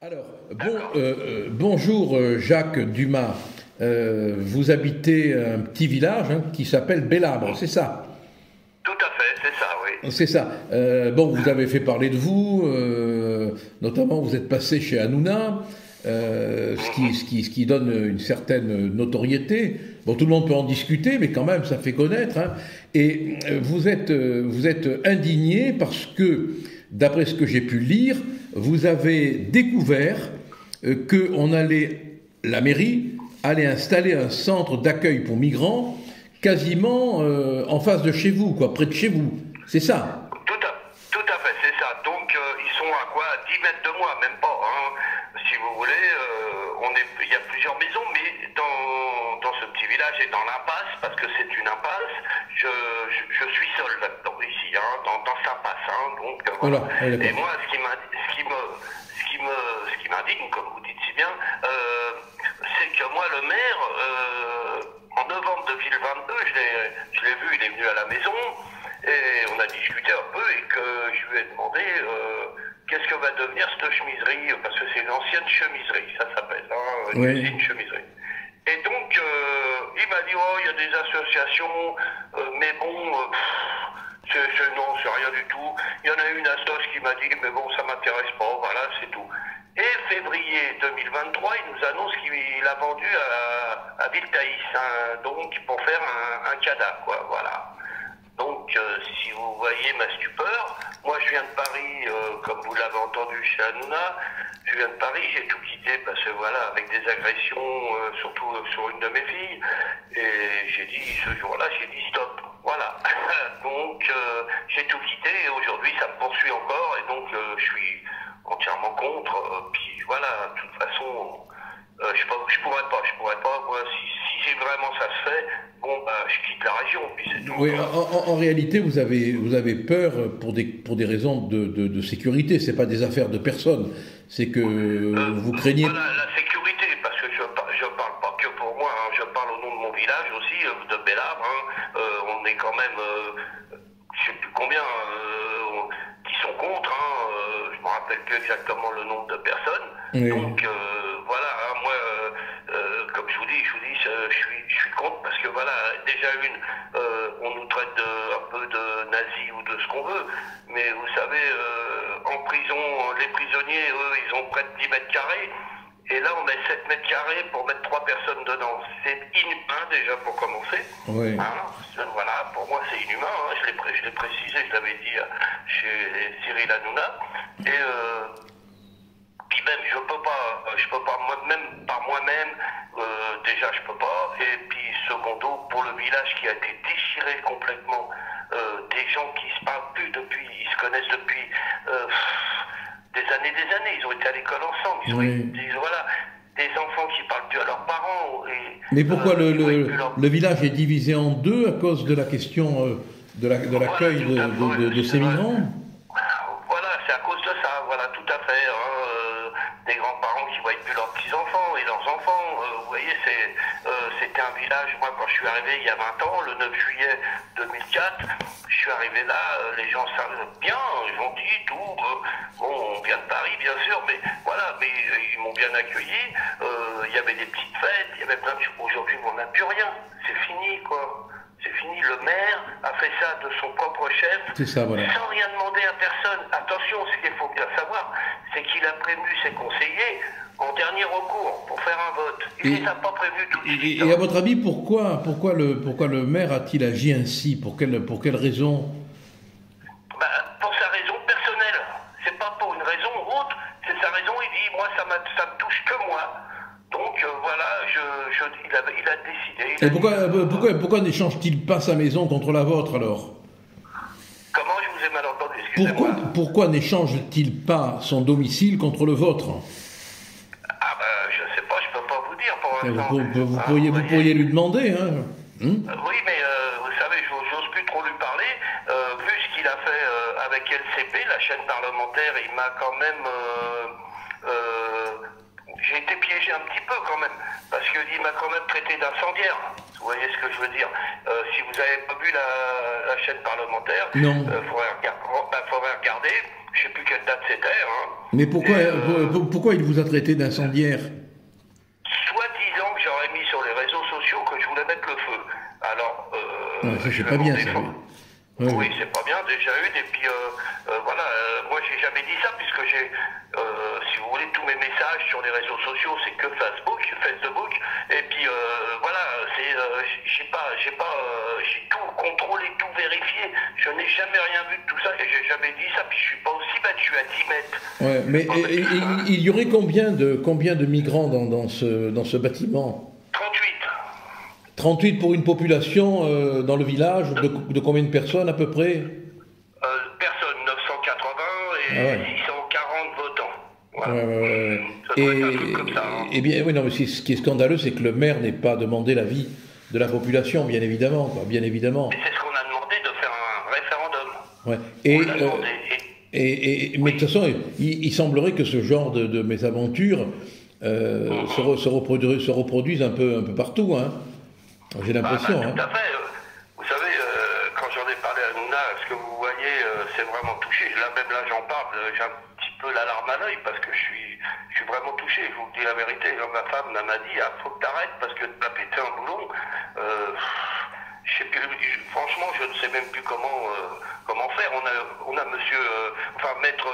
Alors, bonjour Jacques Dumas. Vous habitez un petit village qui s'appelle Bellabre, c'est ça? Tout à fait, c'est ça, oui. C'est ça. Vous avez fait parler de vous, notamment vous êtes passé chez Hanouna, ce qui donne une certaine notoriété. Bon, tout le monde peut en discuter, mais quand même, ça fait connaître. Et vous êtes indigné parce que, d'après ce que j'ai pu lire, vous avez découvert que la mairie allait installer un centre d'accueil pour migrants quasiment en face de chez vous, près de chez vous. C'est ça? Tout à fait, c'est ça. Donc, ils sont à quoi? 10 mètres de moi, même pas. Si vous voulez, il y a plusieurs maisons, mais dans ce petit village et dans l'impasse, parce que c'est une impasse, je suis seul là-dedans, ici, dans sa passe. Voilà. Et moi, ce qui m'indigne, comme vous dites si bien, c'est que moi, le maire, en novembre 2022, je l'ai vu, il est venu à la maison, et on a discuté un peu, et que je lui ai demandé qu'est-ce que va devenir cette chemiserie, parce que c'est une ancienne chemiserie, ça s'appelle, une chemiserie. Et donc, il m'a dit, il y a des associations, mais bon, non, c'est rien du tout. Il y en a une assoce qui m'a dit, mais bon, ça m'intéresse pas, voilà, c'est tout. Et février 2023, il nous annonce qu'il a vendu à Villetaïs, donc pour faire un CADA, voilà. Donc, si vous voyez ma stupeur, moi je viens de Paris, comme vous l'avez entendu chez Hanouna, je viens de Paris, j'ai tout quitté parce que voilà, avec des agressions, surtout sur une de mes filles, et j'ai dit, ce jour-là, j'ai dit stop, voilà. Donc, j'ai tout quitté et aujourd'hui ça me poursuit encore, et donc je suis entièrement contre, puis voilà, de toute façon, je pourrais pas, moi, si vraiment ça se fait, je quitte la région, puis c'est tout. Oui, en réalité, vous avez peur pour des raisons de sécurité, c'est pas des affaires de personnes, c'est que vous craignez... Voilà, la sécurité, parce que je parle pas que pour moi, je parle au nom de mon village aussi, de Bellabre, on est quand même, je sais plus combien, qui sont contre, je me rappelle plus exactement le nombre de personnes, oui. Donc voilà, moi, comme je vous dis, je suis contre parce que voilà, déjà on nous traite un peu de nazis ou de ce qu'on veut, mais vous savez, en prison, les prisonniers, eux, ils ont près de 10 mètres carrés, et là on met 7 mètres carrés pour mettre 3 personnes dedans. C'est inhumain déjà pour commencer. Oui. Voilà, pour moi c'est inhumain, je l'ai précisé, je l'avais dit chez Cyril Hanouna, et puis même, je peux pas même par moi-même, déjà je peux pas, et puis secondo, pour le village qui a été déchiré complètement, des gens qui se parlent plus depuis, ils se connaissent depuis des années, ils ont été à l'école ensemble, des enfants qui parlent plus à leurs parents. Mais pourquoi le village est divisé en deux à cause de la question de l'accueil de ces migrants? Voilà, c'est à cause de ça, voilà, tout à fait. Des grands-parents qui ne voient plus leurs petits-enfants et leurs enfants. Vous voyez, c'était un village, moi quand je suis arrivé il y a 20 ans, le 9 juillet 2004, je suis arrivé là, les gens savent bien, gentils, tout. On vient de Paris bien sûr, mais voilà, mais ils m'ont bien accueilli. Il y avait des petites fêtes, il y avait plein de choses. Aujourd'hui, on n'a plus rien, c'est fini quoi. C'est fini, le maire a fait ça de son propre chef, ça, voilà. Sans rien demander à personne. Attention, ce qu'il faut bien savoir, c'est qu'il a prévenu ses conseillers en dernier recours pour faire un vote. Il ne les a pas prévenus tout de suite. Et à votre avis, pourquoi le maire a-t-il agi ainsi? Pour quelle raison? Pour sa raison personnelle. C'est pas pour une raison ou autre, c'est sa raison. Il dit, moi, ça me touche que moi. Donc voilà, il a décidé. Et pourquoi n'échange-t-il pas sa maison contre la vôtre alors? Comment? Je vous ai mal entendu, excusez-moi. Pourquoi n'échange-t-il pas son domicile contre le vôtre? Je sais pas, je peux pas vous dire pour l'instant. Vous pourriez lui demander, Oui, mais vous savez, j'ose plus trop lui parler. Vu ce qu'il a fait avec LCP, la chaîne parlementaire, il m'a quand même... j'ai été piégé un petit peu quand même, parce qu'il m'a quand même traité d'incendiaire. Vous voyez ce que je veux dire? Si vous n'avez pas vu la chaîne parlementaire, il faudrait regarder. Je sais plus quelle date c'était. Hein. Mais pourquoi il vous a traité d'incendiaire? Soi-disant que j'aurais mis sur les réseaux sociaux que je voulais mettre le feu. Alors, ça c'est pas bien ça. Oui, c'est pas bien, déjà une, et puis voilà, moi j'ai jamais dit ça, puisque j'ai, si vous voulez, tous mes messages sur les réseaux sociaux, c'est que Facebook, et puis voilà, j'ai tout contrôlé, tout vérifié, je n'ai jamais rien vu de tout ça, et j'ai jamais dit ça, puis je suis pas aussi bête, je suis à 10 mètres. Ouais, mais il y aurait combien de migrants dans ce bâtiment? 38 pour une population dans le village de combien de personnes à peu près? Personnes, 980 et 640 votants. Voilà. Ouais. Ça doit être un truc comme ça. Hein. Eh bien, oui, non, mais ce qui est scandaleux, c'est que le maire n'ait pas demandé l'avis de la population, bien évidemment. Quoi, bien évidemment. Et c'est ce qu'on a demandé, de faire un référendum. Ouais. Mais de toute façon, il semblerait que ce genre de mésaventures se reproduisent un peu partout, hein. J'ai l'impression. Tout à fait. Vous savez, quand j'en ai parlé à Nouna, ce que vous voyez, c'est vraiment touché. Là, j'en parle, j'ai un petit peu la larme à l'œil parce que je suis vraiment touché. Je vous dis la vérité. Ma femme m'a dit, faut que t'arrêtes parce que tu vas péter un boulon. Je sais plus, franchement, je ne sais même plus comment faire. On a monsieur, maître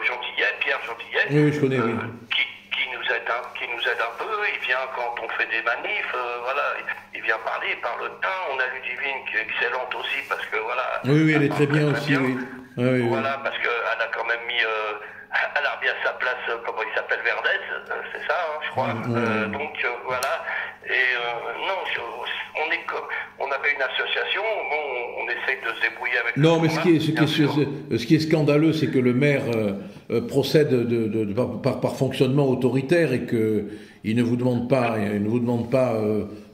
Gentillet, Pierre Gentillet. Oui, je connais, oui. Qui nous aide un peu, il vient quand on fait des manifs, voilà, il vient parler, il parle de temps. On a Ludivine qui est excellente aussi, parce que voilà. Oui, elle est très bien aussi, oui. Voilà, parce qu'elle a quand même mis, elle a bien sa place, comment il s'appelle, Verdès, c'est ça, hein, je crois. Donc voilà, et non, on avait une association, bon, on essaye de se débrouiller avec. Non, mais ce qui est scandaleux, c'est que le maire procède par fonctionnement autoritaire et que il ne vous demande pas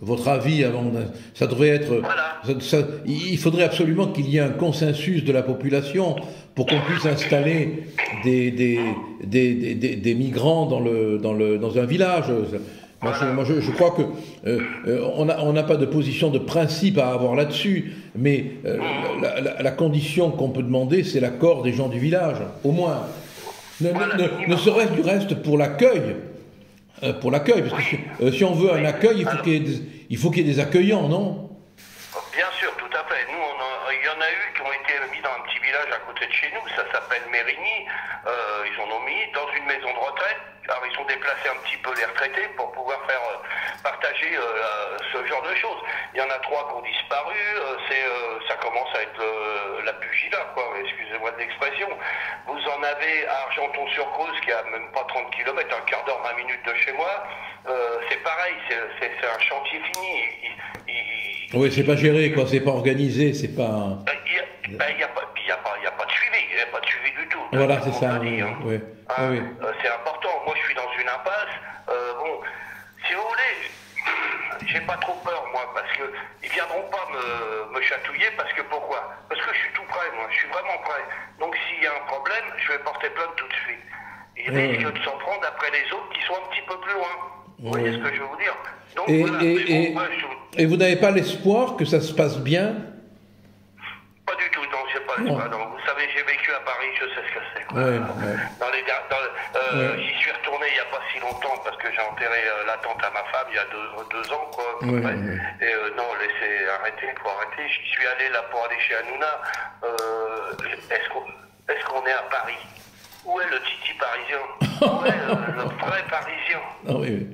votre avis avant. Ça devrait être. Voilà. Il faudrait absolument qu'il y ait un consensus de la population pour qu'on puisse installer des migrants dans un village. Moi, je crois que on n'a pas de position de principe à avoir là-dessus, mais la condition qu'on peut demander, c'est l'accord des gens du village, au moins. Ne serait-ce du reste pour l'accueil. Parce que si on veut un accueil, il faut qu'il y ait des accueillants, non? Bien sûr, tout à fait. Nous, il y en a eu qui ont été mis dans un petit village à côté de chez nous, ça s'appelle Mérigny. Ils en ont mis dans une maison de retraite. Alors, ils ont déplacé un petit peu les retraités pour pouvoir faire partager ce genre de choses. Il y en a 3 qui ont disparu. Ça commence à être la pugilat, quoi. Excusez-moi de l'expression. Vous en avez à Argenton-sur-Creuse, qui a même pas 30 km, un quart d'heure, 20 minutes de chez moi. C'est pareil, c'est un chantier fini. Oui, c'est pas géré, quoi. C'est pas organisé, c'est pas. Il n'y a pas de suivi. Il n'y a pas de suivi du tout. Voilà, c'est ça. Oui. Oui. C'est important. Moi, je suis dans une impasse. Bon, si vous voulez, j'ai pas trop peur, moi, parce que ils viendront pas me chatouiller, parce que pourquoi? Parce que je suis tout prêt, moi. Je suis vraiment prêt. Donc, s'il y a un problème, je vais porter plainte tout de suite. Ils risquent de s'en prendre après les autres qui sont un petit peu plus loin. Vous voyez ce que je veux vous dire? Donc, et vous n'avez pas l'espoir que ça se passe bien? Pas du tout, non, j'ai pas l'espoir. Vous savez, j'ai vécu à Paris, je sais ce que c'est. J'y suis retourné il n'y a pas si longtemps parce que j'ai enterré la tante à ma femme il y a 2 ans, quoi. Et non, arrêtez, il faut arrêter. J'y suis allé là pour aller chez Hanouna. Est-ce qu'on est à Paris? Où est le titi parisien? Où est le vrai parisien? Ah oui.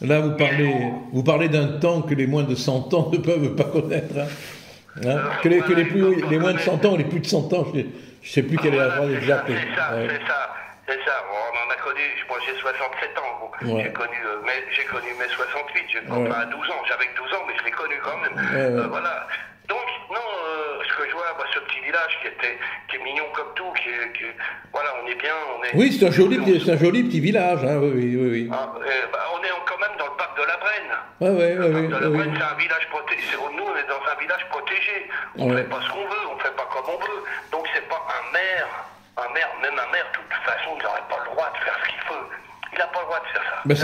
Là, vous parlez d'un temps que les moins de 100 ans ne peuvent pas connaître. Que les moins de 100 ans ou les plus de 100 ans, je ne sais plus quelle est la phrase exacte. C'est ça. On en a connu, moi j'ai 67 ans. J'ai connu mes 68, pas à 12 ans. J'avais 12 ans, mais je l'ai connu quand même. Voilà. Donc, non, ce que je vois, ce petit village qui est mignon comme tout, voilà, on est bien. Oui, c'est un joli petit village, hein, oui. On est quand même dans le parc de la Brenne. Le parc de la Brenne, c'est un village protégé. Nous, on est dans un village protégé. On ne fait pas ce qu'on veut, on ne fait pas comme on veut. Donc, c'est pas un maire, même un maire, de toute façon, il n'aurait pas le droit de faire ce qu'il veut. Il n'a pas le droit de faire ça. Mais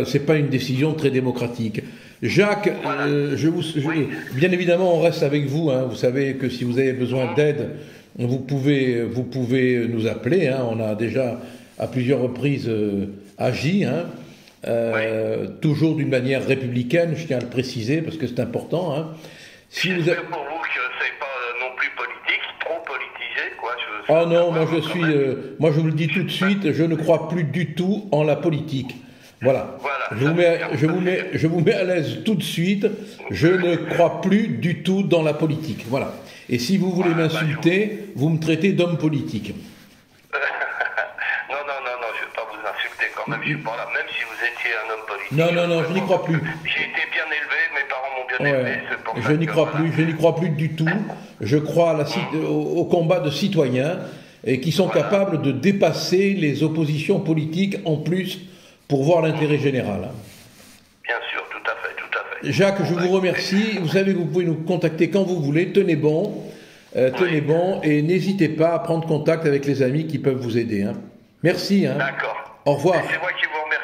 c'est pas une décision très démocratique. Jacques, voilà. Bien évidemment, on reste avec vous. Hein. Vous savez que si vous avez besoin d'aide, vous pouvez nous appeler. Hein, on a déjà à plusieurs reprises agi. Hein, toujours d'une manière républicaine, je tiens à le préciser parce que c'est important. Hein. J'espère pour vous que c'est pas non plus politique, trop politisé, quoi. Ah non, moi je vous le dis tout de suite, je ne crois plus du tout en la politique. Voilà. Je vous mets à l'aise tout de suite. Je ne crois plus du tout dans la politique. Voilà. Et si vous voulez m'insulter, vous me traitez d'homme politique. Non, je ne vais pas vous insulter quand même. Je suis pas là, même si vous étiez un homme politique. Non, je n'y crois plus. J'ai été bien élevé, mes parents m'ont bien élevé. Je n'y crois plus du tout. Je crois au combat de citoyens et qui sont capables de dépasser les oppositions politiques en plus pour voir l'intérêt général. Bien sûr, tout à fait. Jacques, je vous remercie. Vous savez que vous pouvez nous contacter quand vous voulez. Tenez bon, et n'hésitez pas à prendre contact avec les amis qui peuvent vous aider. Hein. Merci. Hein. D'accord. Au revoir. Et c'est moi qui vous remercie.